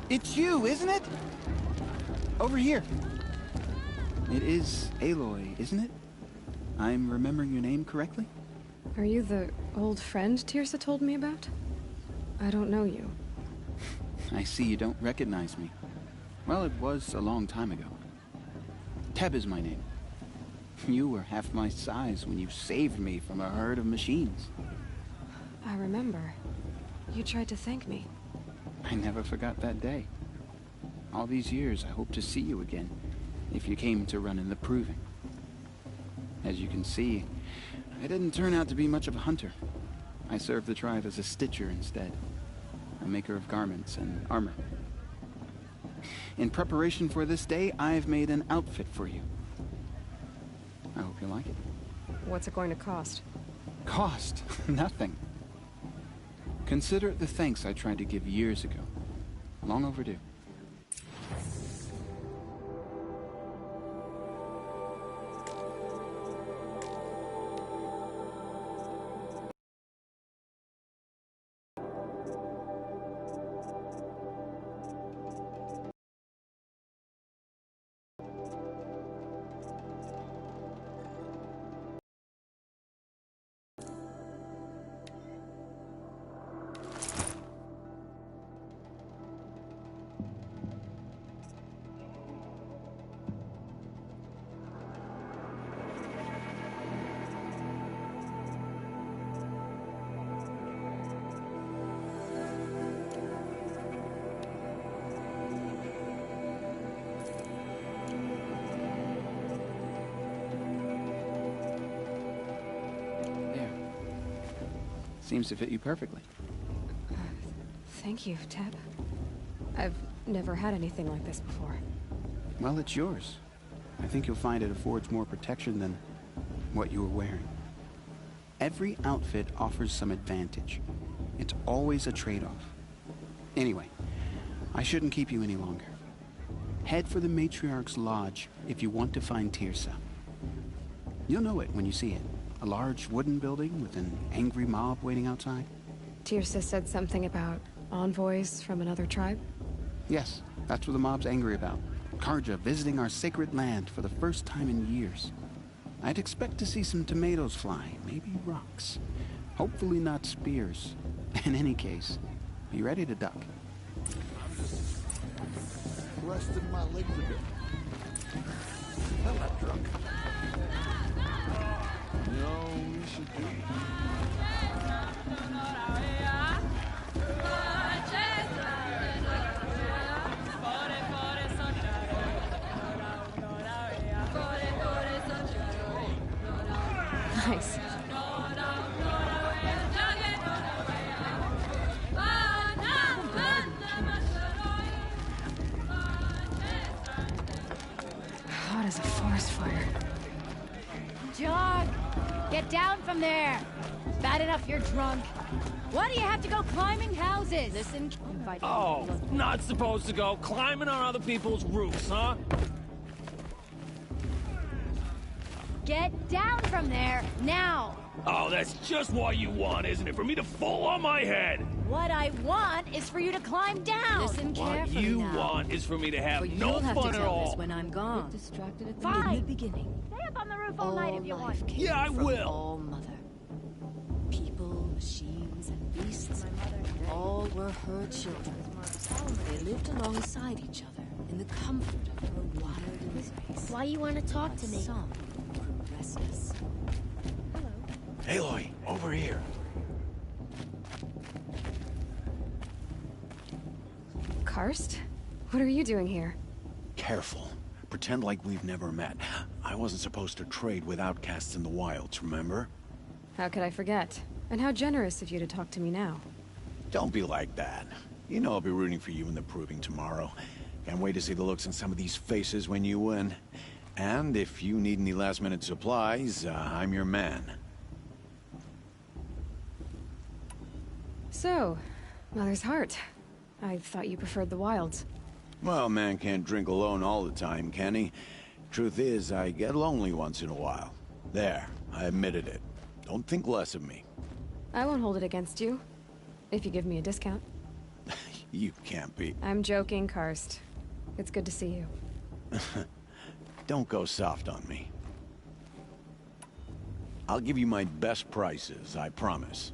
It's you, isn't it? Over here. It is Aloy, isn't it? I'm remembering your name correctly? Are you the old friend Tirsa told me about? I don't know you. I see you don't recognize me. Well, it was a long time ago. Teb is my name. You were half my size when you saved me from a herd of machines. I remember. You tried to thank me. I never forgot that day. All these years, I hope to see you again, if you came to run in the proving. As you can see, I didn't turn out to be much of a hunter. I served the tribe as a stitcher instead, a maker of garments and armor. In preparation for this day, I've made an outfit for you. I hope you like it. What's it going to cost? Cost? Nothing. Consider it the thanks I tried to give years ago. Long overdue. Seems to fit you perfectly. Thank you, Teb. I've never had anything like this before. Well, it's yours. I think you'll find it affords more protection than what you were wearing. Every outfit offers some advantage. It's always a trade-off. Anyway, I shouldn't keep you any longer. Head for the Matriarch's Lodge if you want to find Tirsa. You'll know it when you see it. A large wooden building with an angry mob waiting outside? Tirsa said something about envoys from another tribe? Yes, that's what the mob's angry about. Karja visiting our sacred land for the first time in years. I'd expect to see some tomatoes fly, maybe rocks. Hopefully not spears. In any case, be ready to duck. Resting my legs a bit. I'm not drunk. No, we should do it. Nice. Hot as a forest fire. John! Get down from there! Bad enough you're drunk. Why do you have to go climbing houses? Listen, oh, not supposed to go climbing on other people's roofs, huh? Get down from there, now! Oh, that's just what you want, isn't it? For me to fall on my head! What I want is for you to climb down! Listen What carefully you now. want is for me to have But no you'll have fun to at tell all. this when I'm gone. Distracted at the Fine. beginning. Stay up on the roof all night if you want. Life came Yeah, I from will. All Mother. People, machines, and beasts all were her children. They lived alongside each other in the comfort of her wild embrace. Why you want to talk to me? Some were restless. Aloy, over here. Karst? What are you doing here? Careful. Pretend like we've never met. I wasn't supposed to trade with outcasts in the wilds, remember? How could I forget? And how generous of you to talk to me now. Don't be like that. You know I'll be rooting for you in the proving tomorrow. Can't wait to see the looks on some of these faces when you win. And if you need any last-minute supplies, I'm your man. So, Mother's Heart. I thought you preferred the wilds. Well, man can't drink alone all the time, can he? Truth is, I get lonely once in a while. There, I admitted it. Don't think less of me. I won't hold it against you. If you give me a discount. You can't be. I'm joking, Karst. It's good to see you. Don't go soft on me. I'll give you my best prices, I promise.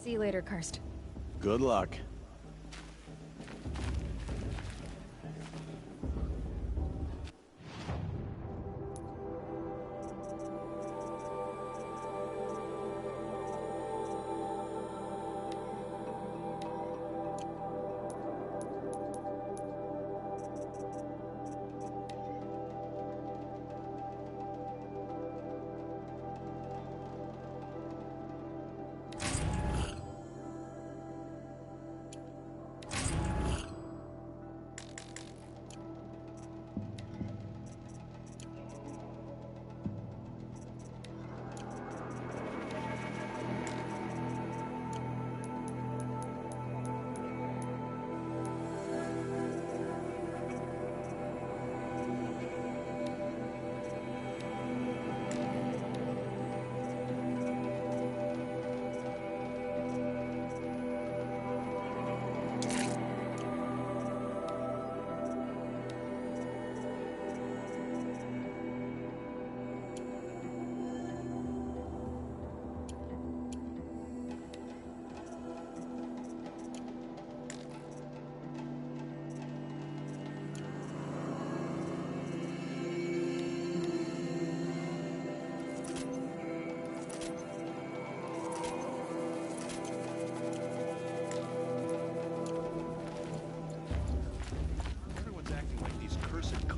See you later, Karst. Good luck.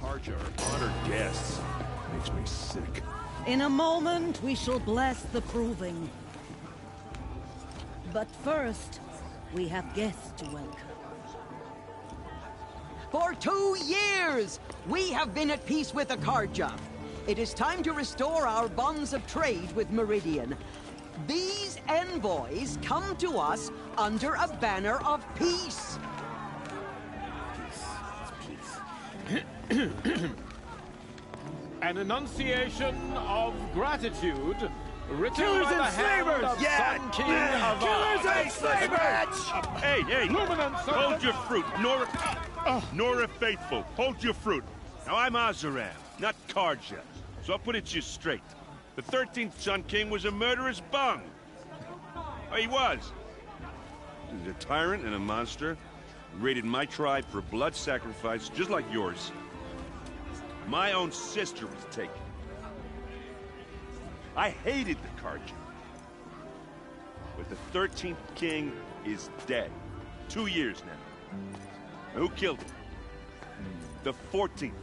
Are honored guests. Makes me sick. In a moment, we shall bless the proving. But first, we have guests to welcome. For 2 years, we have been at peace with Akarja. It is time to restore our bonds of trade with Meridian. These envoys come to us under a banner of peace. An enunciation of gratitude written Killers by the and hand slavers! of Yeah! Sun King of Killers and slavers! Hey, hey! Luminance of Hold the- your fruit, Nora Faithful. Hold your fruit. Now I'm Azaram, not Karja, so I'll put it to you straight. The 13th Sun King was a murderous bung. Oh, he was. He was a tyrant and a monster. He raided my tribe for blood sacrifice, just like yours. My own sister was taken. I hated the Karja. But the 13th king is dead. 2 years now. Who killed him? The 14th.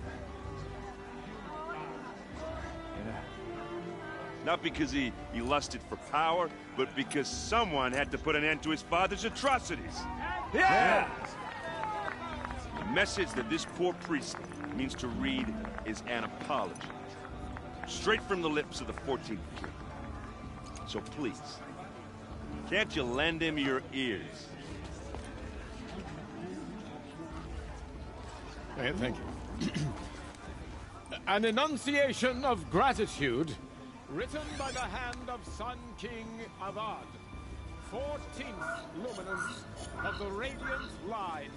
Not because he lusted for power, but because someone had to put an end to his father's atrocities. Yeah! The message that this poor priest means to read is an apology. Straight from the lips of the 14th king. So please, can't you lend him your ears? Thank you. An enunciation of gratitude written by the hand of Sun King Avad, 14th luminance of the Radiant Line.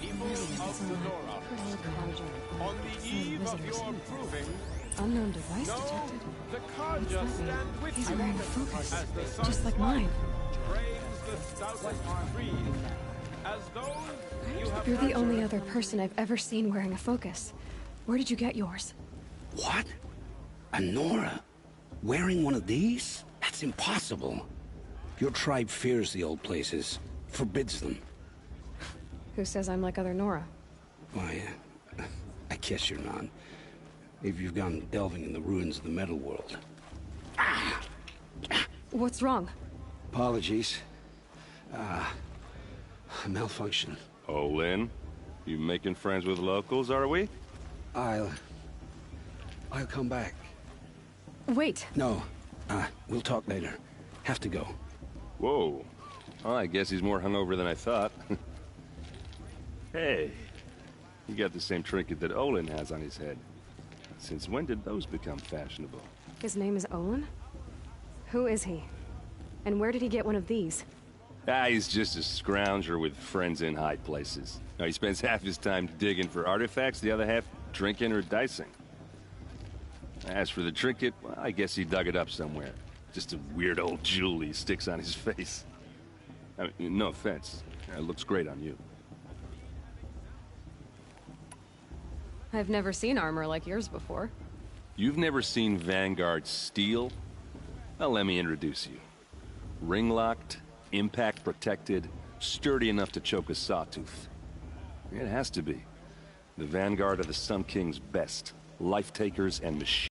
People of the Nora, on the eve of your proving, Unknown device know detected. the Karja stand with These you are wearing a focus, as the sun's just like mine. praise the stoutest creed, as those you have You're the only nurtured. other person I've ever seen wearing a focus. Where did you get yours? What? A Nora? Wearing one of these? That's impossible. Your tribe fears the old places, forbids them. Who says I'm like other Nora? Why, I guess you're not. If you've gone delving in the ruins of the metal world. What's wrong? Apologies. Malfunction. Olin, you making friends with locals, are we? I'll come back. Wait. No. We'll talk later. Have to go. Whoa. Well, I guess he's more hungover than I thought. Hey, you got the same trinket that Olin has on his head. Since when did those become fashionable? His name is Olin? Who is he? And where did he get one of these? He's just a scrounger with friends in high places. Now, he spends half his time digging for artifacts, the other half drinking or dicing. As for the trinket, well, I guess he dug it up somewhere. Just a weird old jewel he sticks on his face. I mean, no offense. It looks great on you. I've never seen armor like yours before. You've never seen Vanguard steel? Well, let me introduce you. Ring-locked, impact-protected, sturdy enough to choke a sawtooth. It has to be. The Vanguard of the Sun King's best. Life-takers and machines.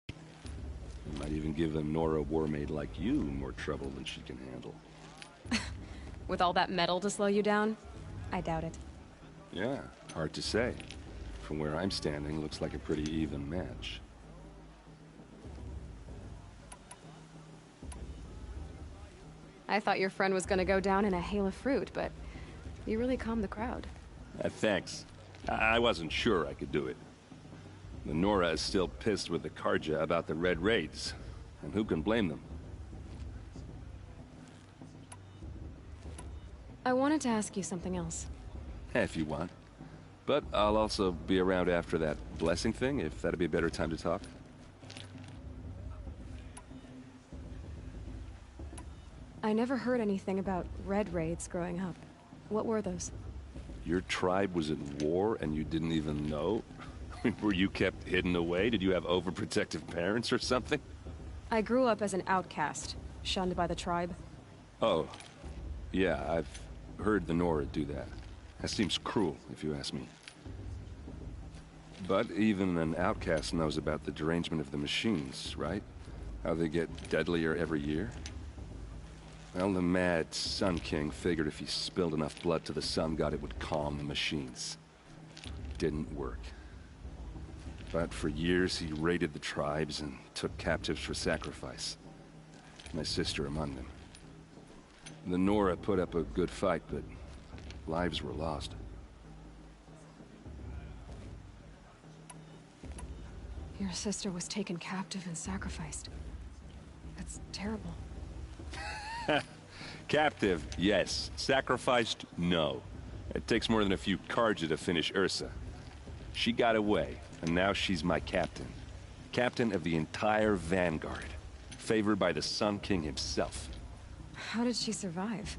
You might even give a Nora warmaid like you more trouble than she can handle. With all that metal to slow you down? I doubt it. Yeah, hard to say. From where I'm standing, looks like a pretty even match. I thought your friend was gonna go down in a hail of fruit, but you really calmed the crowd. Thanks. I wasn't sure I could do it. The Nora is still pissed with the Karja about the Red Raids, and who can blame them? I wanted to ask you something else. If you want. But I'll also be around after that blessing thing, if that'd be a better time to talk. I never heard anything about Red Raids growing up. What were those? Your tribe was in war and you didn't even know? Were you kept hidden away? Did you have overprotective parents or something? I grew up as an outcast, shunned by the tribe. Oh. Yeah, I've heard the Nora do that. That seems cruel, if you ask me. But even an outcast knows about the derangement of the machines, right? How they get deadlier every year? Well, the mad Sun King figured if he spilled enough blood to the Sun God, it would calm the machines. Didn't work. But for years, he raided the tribes and took captives for sacrifice. My sister among them. The Nora put up a good fight, but lives were lost. Your sister was taken captive and sacrificed. That's terrible. Captive, yes. Sacrificed, no. It takes more than a few Karja to finish Ursa. She got away, and now she's my captain. Captain of the entire Vanguard. Favored by the Sun King himself. How did she survive?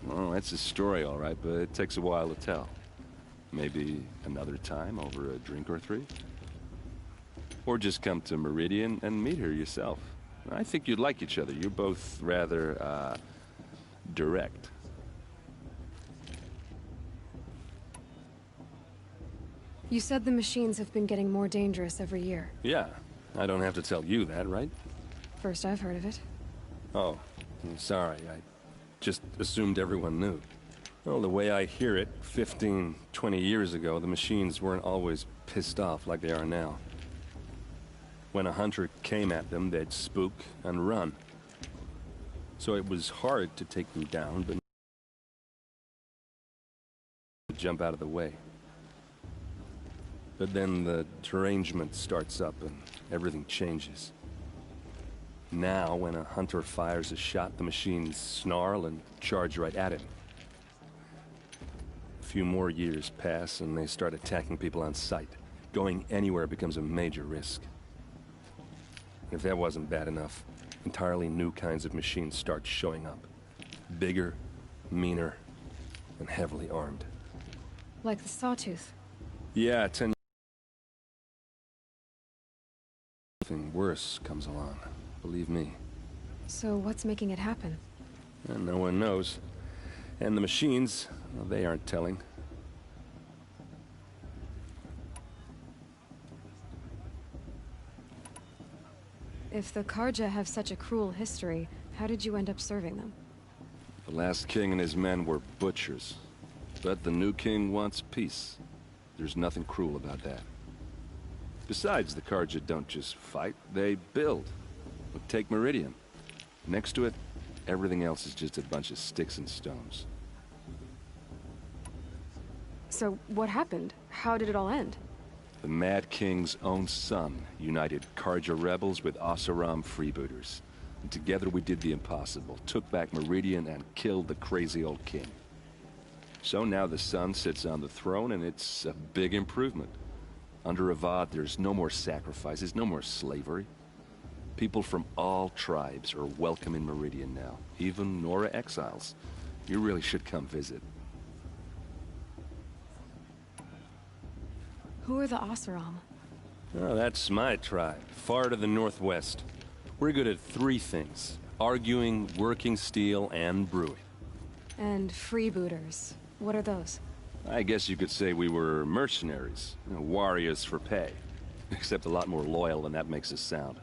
Well, that's a story, all right, but it takes a while to tell. Maybe another time over a drink or three? Or just come to Meridian and meet her yourself. I think you'd like each other. You're both rather, direct. You said the machines have been getting more dangerous every year. Yeah, I don't have to tell you that, right? First I've heard of it. Oh, I'm sorry. I just assumed everyone knew. Well, the way I hear it, 15, 20 years ago, the machines weren't always pissed off like they are now. When a hunter came at them, they'd spook and run. So it was hard to take them down, but jump out of the way. But then the derangement starts up and everything changes. Now, when a hunter fires a shot, the machines snarl and charge right at him. A few more years pass and they start attacking people on sight. Going anywhere becomes a major risk. If that wasn't bad enough, entirely new kinds of machines start showing up. Bigger, meaner, and heavily armed. Like the Sawtooth. Yeah, 10 Something worse comes along, believe me. So what's making it happen? And no one knows. And the machines, well, they aren't telling. If the Karja have such a cruel history, how did you end up serving them? The last king and his men were butchers. But the new king wants peace. There's nothing cruel about that. Besides, the Carja don't just fight, they build. Look, take Meridian. Next to it, everything else is just a bunch of sticks and stones. So, what happened? How did it all end? The Mad King's own son united Carja rebels with Oseram freebooters. And together we did the impossible, took back Meridian and killed the crazy old king. So now the son sits on the throne and it's a big improvement. Under Avad, there's no more sacrifices, no more slavery. People from all tribes are welcome in Meridian now, even Nora exiles. You really should come visit. Who are the Oseram? Oh, that's my tribe, far to the northwest. We're good at three things: arguing, working steel, and brewing. And freebooters. What are those? I guess you could say we were mercenaries, warriors for pay. Except a lot more loyal than that makes us sound.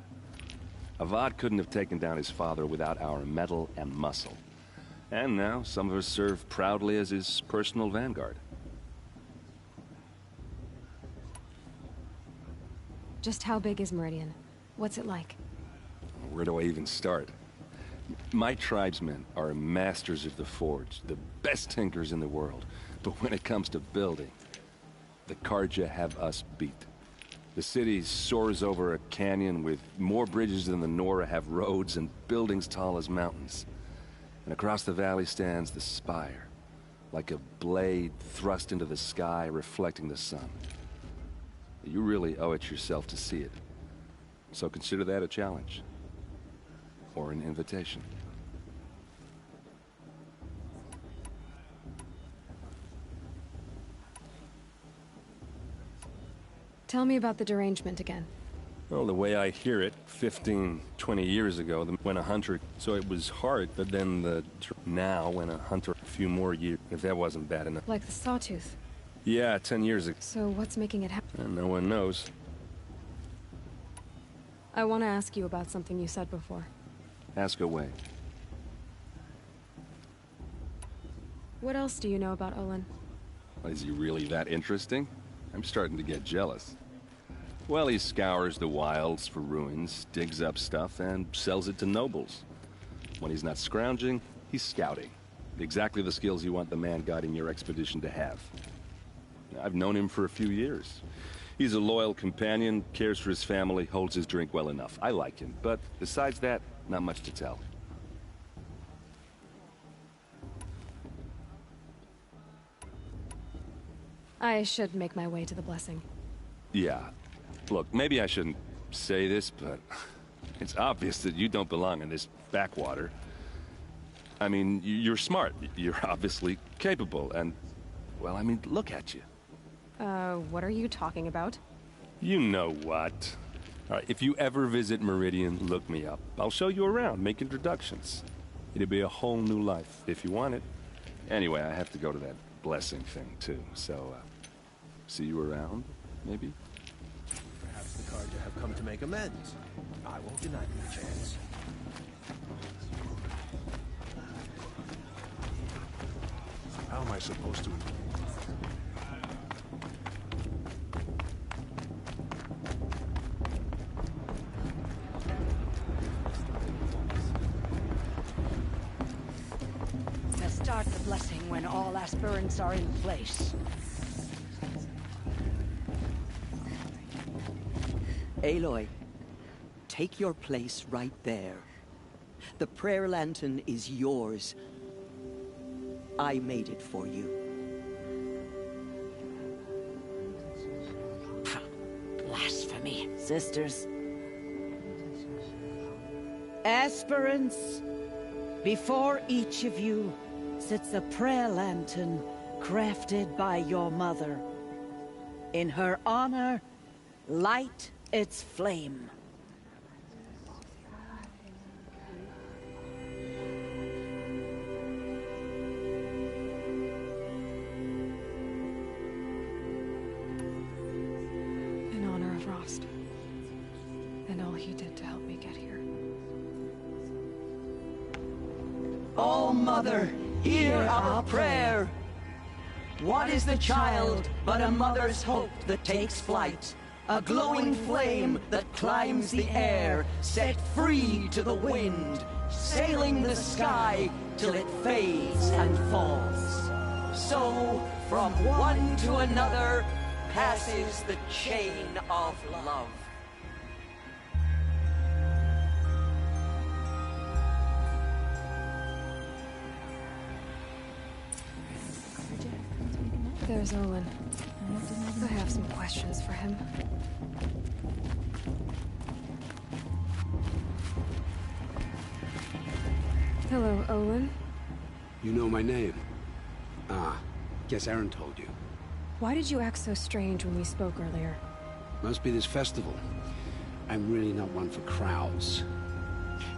Avad couldn't have taken down his father without our metal and muscle. And now, some of us serve proudly as his personal vanguard. Just how big is Meridian? What's it like? Where do I even start? My tribesmen are masters of the forge, the best tinkers in the world. But when it comes to building, the Carja have us beat. The city soars over a canyon with more bridges than the Nora have roads and buildings tall as mountains. And across the valley stands the spire, like a blade thrust into the sky reflecting the sun. You really owe it yourself to see it. So consider that a challenge. Or an invitation. Tell me about the derangement again. Well, the way I hear it, 15, 20 years ago, when a hunter... So it was hard, but then now, when a hunter... A few more years, if that wasn't bad enough. Like the sawtooth? Yeah, 10 years ago. So what's making it happen? No one knows. I want to ask you about something you said before. Ask away. What else do you know about Olin? Is he really that interesting? I'm starting to get jealous. Well, he scours the wilds for ruins, digs up stuff, and sells it to nobles. When he's not scrounging, he's scouting. Exactly the skills you want the man guiding your expedition to have. I've known him for a few years. He's a loyal companion, cares for his family, holds his drink well enough. I like him, but besides that, not much to tell. I should make my way to the blessing. Yeah. Look, maybe I shouldn't say this, but it's obvious that you don't belong in this backwater. I mean, you're smart. You're obviously capable, and, well, I mean, look at you. What are you talking about? You know what. All right, if you ever visit Meridian, look me up. I'll show you around, make introductions. It'll be a whole new life, if you want it. Anyway, I have to go to that blessing thing, too, so, see you around, maybe? Perhaps the Carja have come to make amends. I won't deny them a chance. How am I supposed to... Start the blessing when all aspirants are in place. Aloy, take your place right there. The prayer lantern is yours. I made it for you. Blasphemy, sisters. Aspirants, before each of you sits a prayer lantern crafted by your mother. In her honor, light its flame. In honor of Rost. And all he did to help me get here. All Mother, hear our prayer. What is the child but a mother's hope that takes flight? A glowing flame that climbs the air, set free to the wind, sailing the sky till it fades and falls. So, from one to another, passes the chain of love. There's Olin. I have some questions for him. Hello, Olin. You know my name? Ah, guess Aaron told you. Why did you act so strange when we spoke earlier? Must be this festival. I'm really not one for crowds.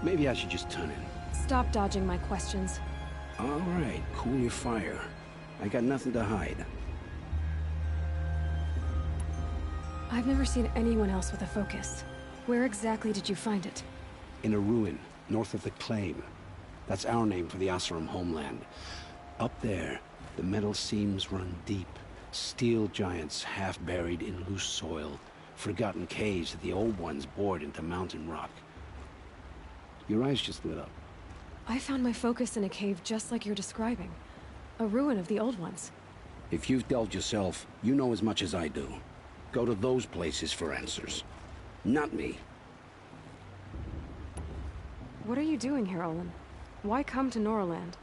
Maybe I should just turn in. Stop dodging my questions. All right, cool your fire. I got nothing to hide. I've never seen anyone else with a focus. Where exactly did you find it? In a ruin, north of the Claim. That's our name for the Asuram homeland. Up there, the metal seams run deep. Steel giants half buried in loose soil. Forgotten caves that the old ones bored into mountain rock. Your eyes just lit up. I found my focus in a cave just like you're describing. A ruin of the old ones. If you've delved yourself, you know as much as I do. Go to those places for answers. Not me. What are you doing here, Olin? Why come to Norland?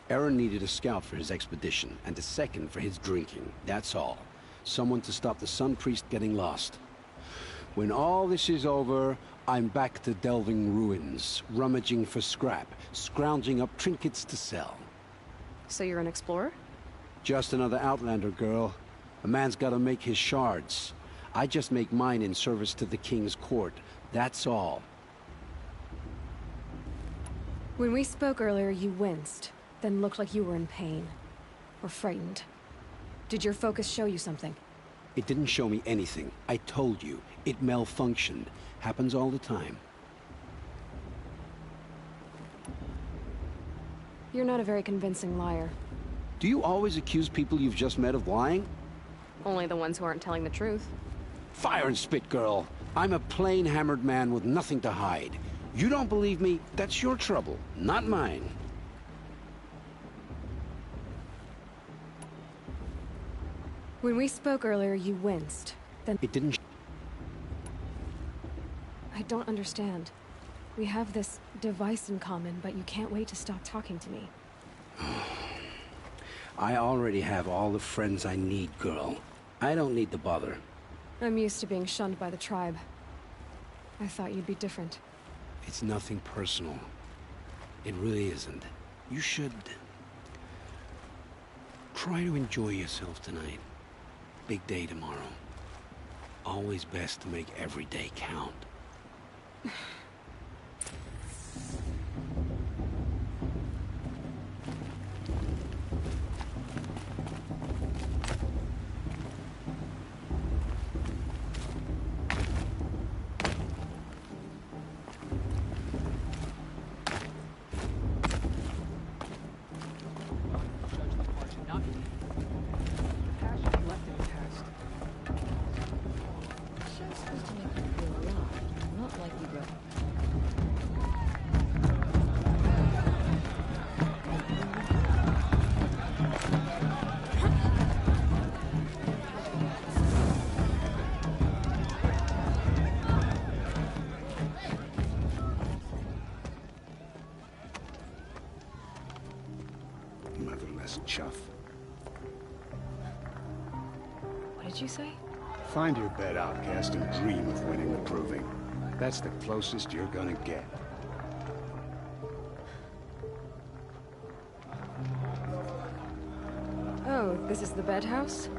Aaron needed a scout for his expedition, and a second for his drinking. That's all. Someone to stop the Sun Priest getting lost. When all this is over, I'm back to delving ruins, rummaging for scrap, scrounging up trinkets to sell. So you're an explorer? Just another Outlander, girl. A man's gotta make his shards. I just make mine in service to the King's court. That's all. When we spoke earlier, you winced, then looked like you were in pain. Or frightened. Did your focus show you something? It didn't show me anything. I told you. It malfunctioned. Happens all the time. You're not a very convincing liar. Do you always accuse people you've just met of lying? Only the ones who aren't telling the truth. Fire and spit, girl. I'm a plain hammered man with nothing to hide. You don't believe me? That's your trouble, not mine. When we spoke earlier, you winced. Then it didn't. I don't understand. We have this device in common, but you can't wait to stop talking to me. I already have all the friends I need, girl. I don't need the bother. I'm used to being shunned by the tribe. I thought you'd be different. It's nothing personal. It really isn't. You should try to enjoy yourself tonight. Big day tomorrow. Always best to make every day count. Motherless chuff. What did you say? Find your bed, outcast, and dream of winning the proving. That's the closest you're gonna get. Oh, this is the bed house?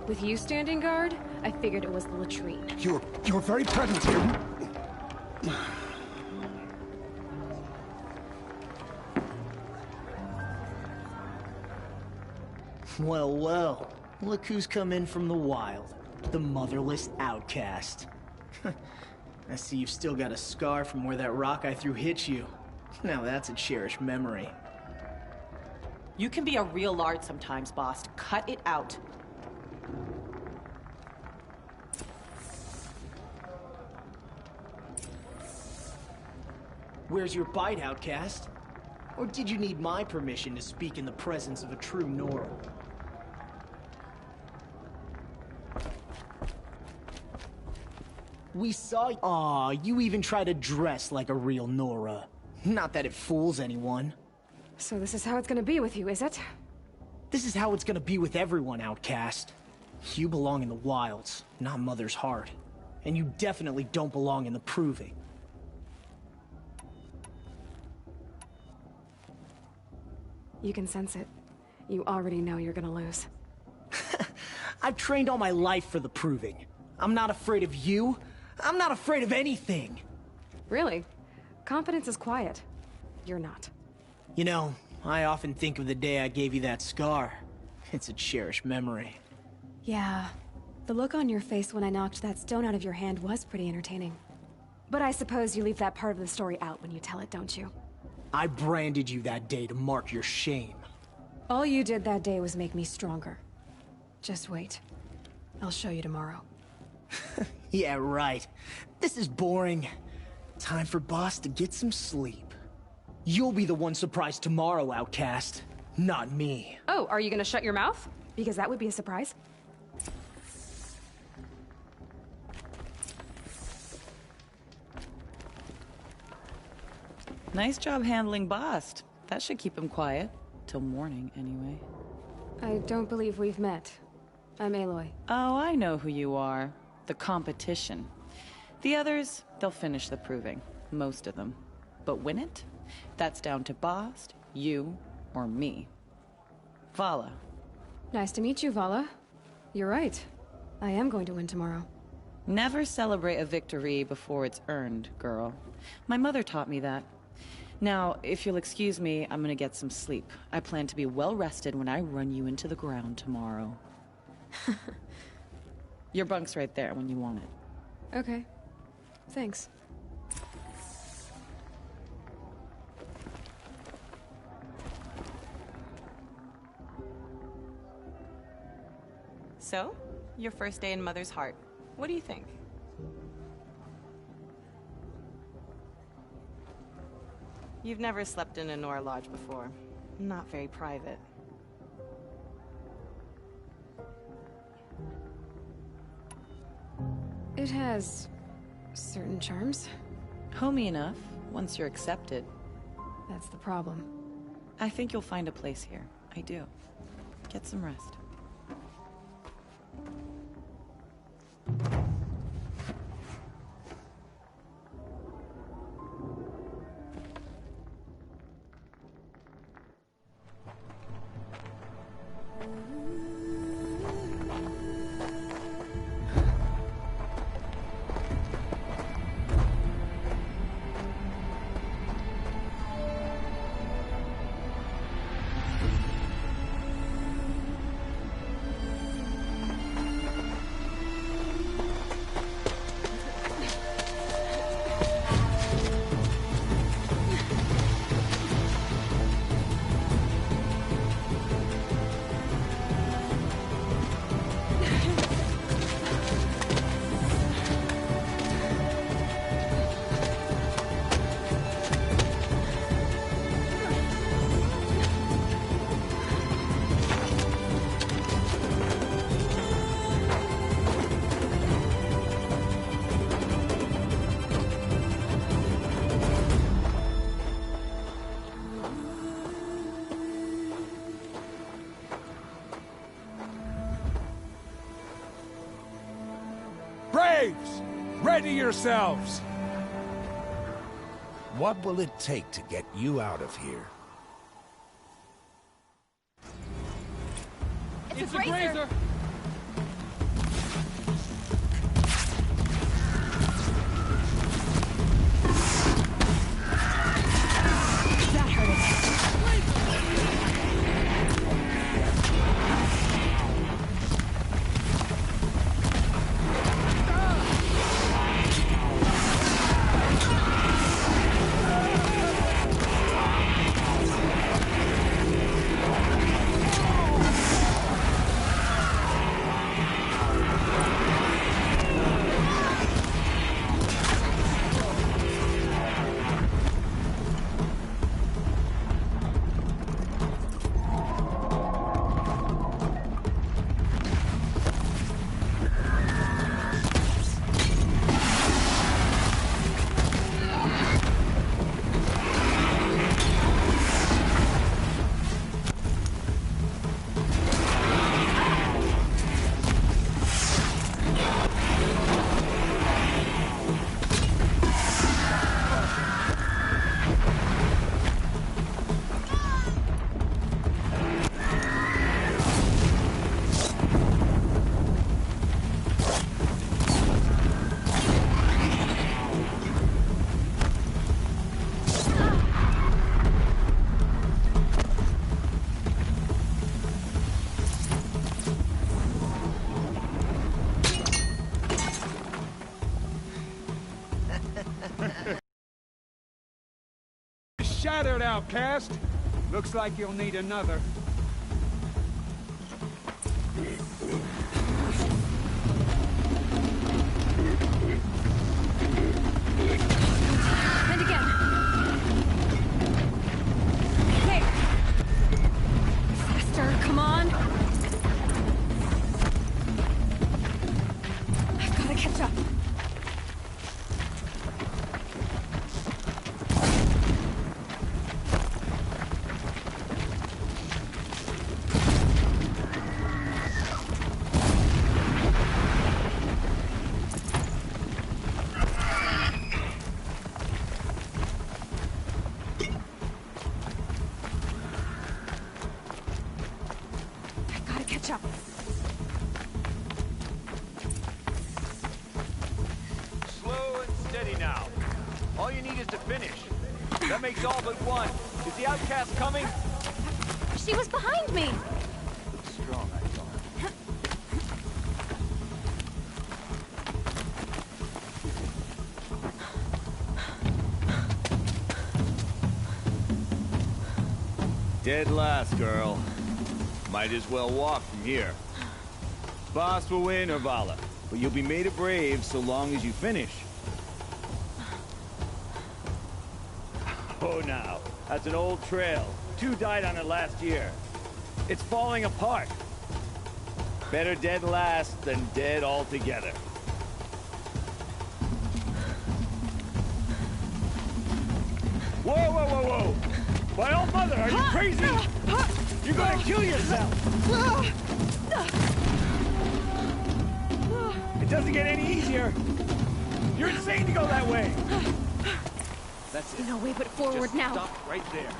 With you standing guard, I figured it was the latrine. You're very present here. Well, well. Look who's come in from the wild. The motherless outcast. I see you've still got a scar from where that rock I threw hit you. Now that's a cherished memory. You can be a real lard sometimes, boss. Cut it out. Where's your bite, outcast? Or did you need my permission to speak in the presence of a true Nora? We saw you. Aw, you even try to dress like a real Nora. Not that it fools anyone. So this is how it's gonna be with you, is it? This is how it's gonna be with everyone, outcast. You belong in the wilds, not Mother's heart. And you definitely don't belong in the proving. You can sense it. You already know you're gonna lose. I've trained all my life for the proving. I'm not afraid of you. I'm not afraid of anything. Really? Confidence is quiet. You're not. You know, I often think of the day I gave you that scar. It's a cherished memory. Yeah. The look on your face when I knocked that stone out of your hand was pretty entertaining. But I suppose you leave that part of the story out when you tell it, don't you? I branded you that day to mark your shame. All you did that day was make me stronger. Just wait. I'll show you tomorrow. Yeah, right. This is boring. Time for Boss to get some sleep. You'll be the one surprised tomorrow, outcast. Not me. Oh, are you gonna shut your mouth? Because that would be a surprise. Nice job handling Bast. That should keep him quiet. Till morning, anyway. I don't believe we've met. I'm Aloy. Oh, I know who you are. The competition. The others, they'll finish the proving. Most of them. But win it? That's down to Bast, you, or me. Vala. Nice to meet you, Vala. You're right. I am going to win tomorrow. Never celebrate a victory before it's earned, girl. My mother taught me that. Now, if you'll excuse me, I'm gonna get some sleep. I plan to be well rested when I run you into the ground tomorrow. Your bunk's right there when you want it. Okay. Thanks. So, your first day in Mother's heart. What do you think? You've never slept in a Nora lodge before. Not very private. It has certain charms. Homey enough, once you're accepted. That's the problem. I think you'll find a place here. I do. Get some rest. Braves! Ready yourselves! What will it take to get you out of here? It's a grazer! shattered, outcast. Looks like you'll need another. And again. There. Faster, come on. I've got to catch up. Slow and steady now. All you need is to finish. That makes all but one. Is the outcast coming? She was behind me. Looks strong, I thought. Dead last, girl. Might as well walk from here. Boss will win, or Vala, but you'll be made a brave so long as you finish. Oh, now, that's an old trail. 2 died on it last year. It's falling apart. Better dead last than dead altogether. Whoa, whoa, whoa, whoa! My old mother, are you crazy? You're gonna kill yourself! It doesn't get any easier! You're insane to go that way! That's it. No way but forward Just now. stop right there.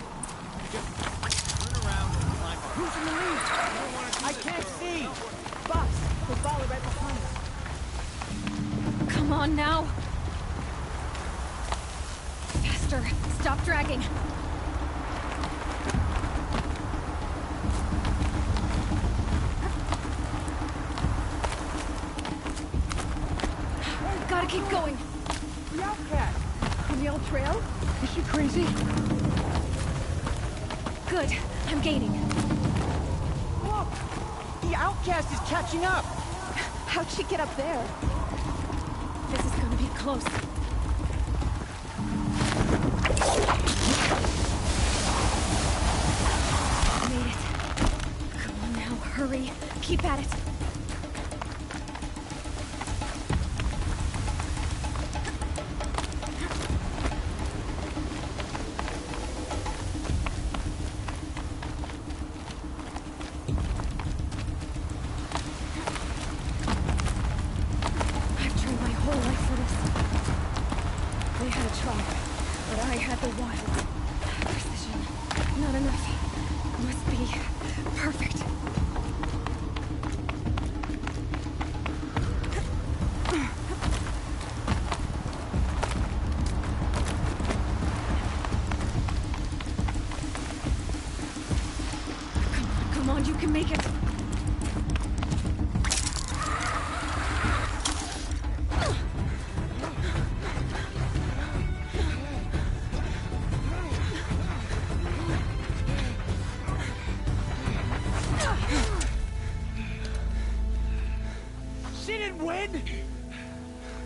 Just turn around and climb up. Who's in the lead? I can't see! Boss, we'll follow right behind us. Come on now. Faster. Stop dragging. Gotta keep going. The outcast. On the old trail? Is she crazy? Good. I'm gaining. Look! The outcast is catching up! How'd she get up there? This is gonna be close. Made it. Come on now, hurry. Keep at it. You can make it. She didn't win!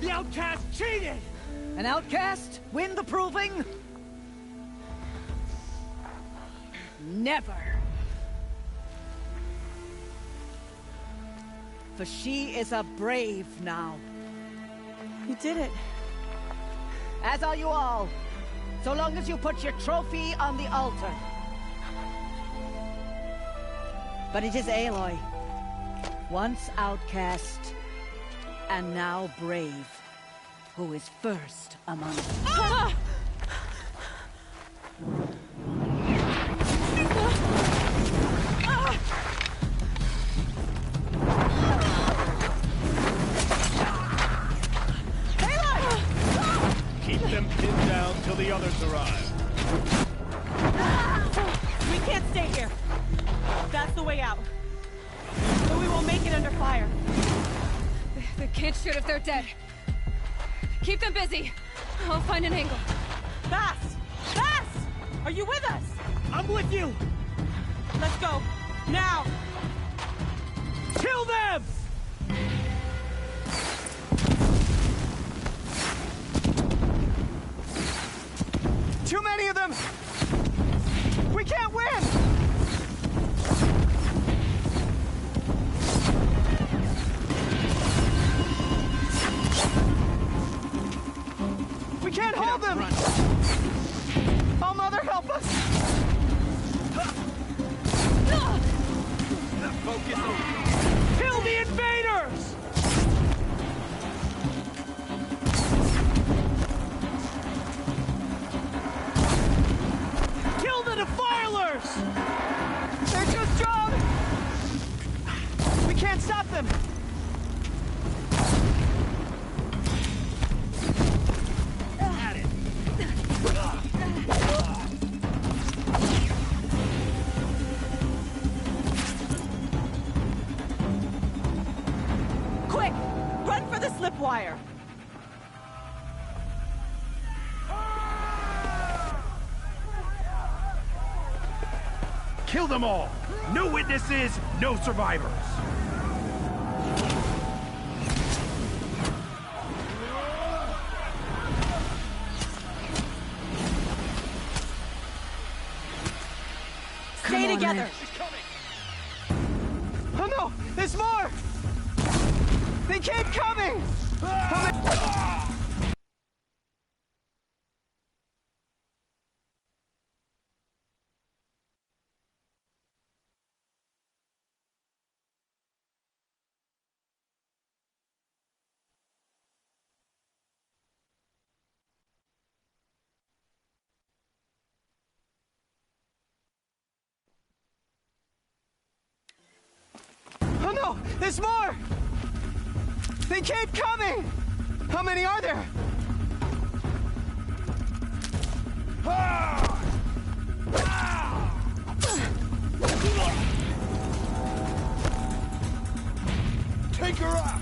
The outcast cheated! An outcast win the proving? Never. For she is a brave now. You did it. As are you all. So long as you put your trophy on the altar. But it is Aloy. Once outcast, and now brave, who is first among us. Ah! Keep them pinned down till the others arrive. We can't stay here. That's the way out. But we won't make it under fire. They can't shoot if they're dead. Keep them busy. I'll find an angle. Fast! Fast! Are you with us? I'm with you! Let's go. Now! Kill them! Too many of them! We can't win! We can't hold them! Oh, Mother, help us! Focus. Kill the invaders! Kill the defilers! They're too strong! We can't stop them! Quick! Run for the slip wire! Kill them all! No witnesses, no survivors! Stay together! Oh no! There's more! They keep coming! Oh no! There's more! They keep coming! How many are there? Take her out!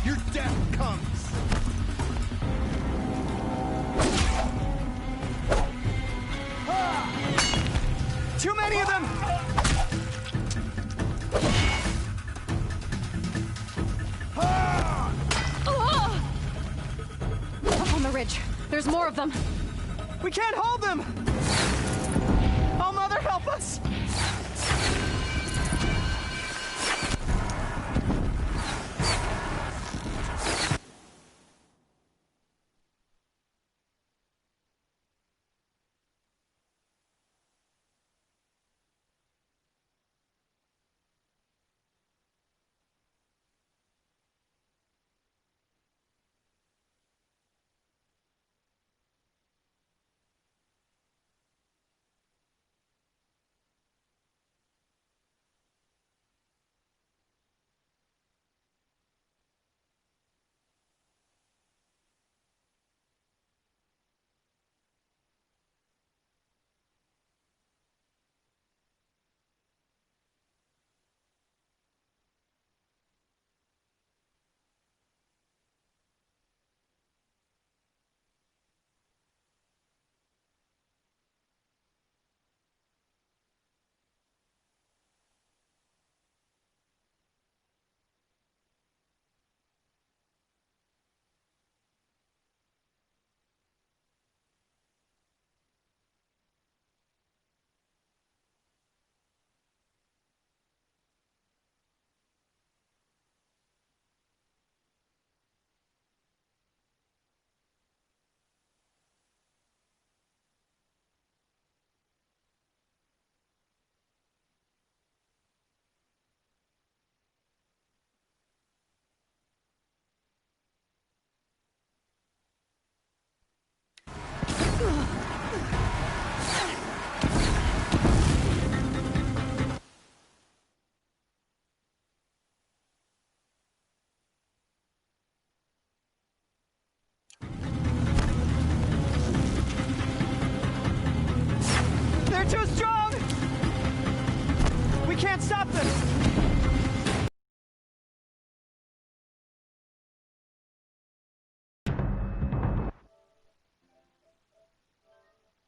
Your death comes! Too many of them! Up on the ridge. There's more of them. We can't hold them! Oh, Mother, help us!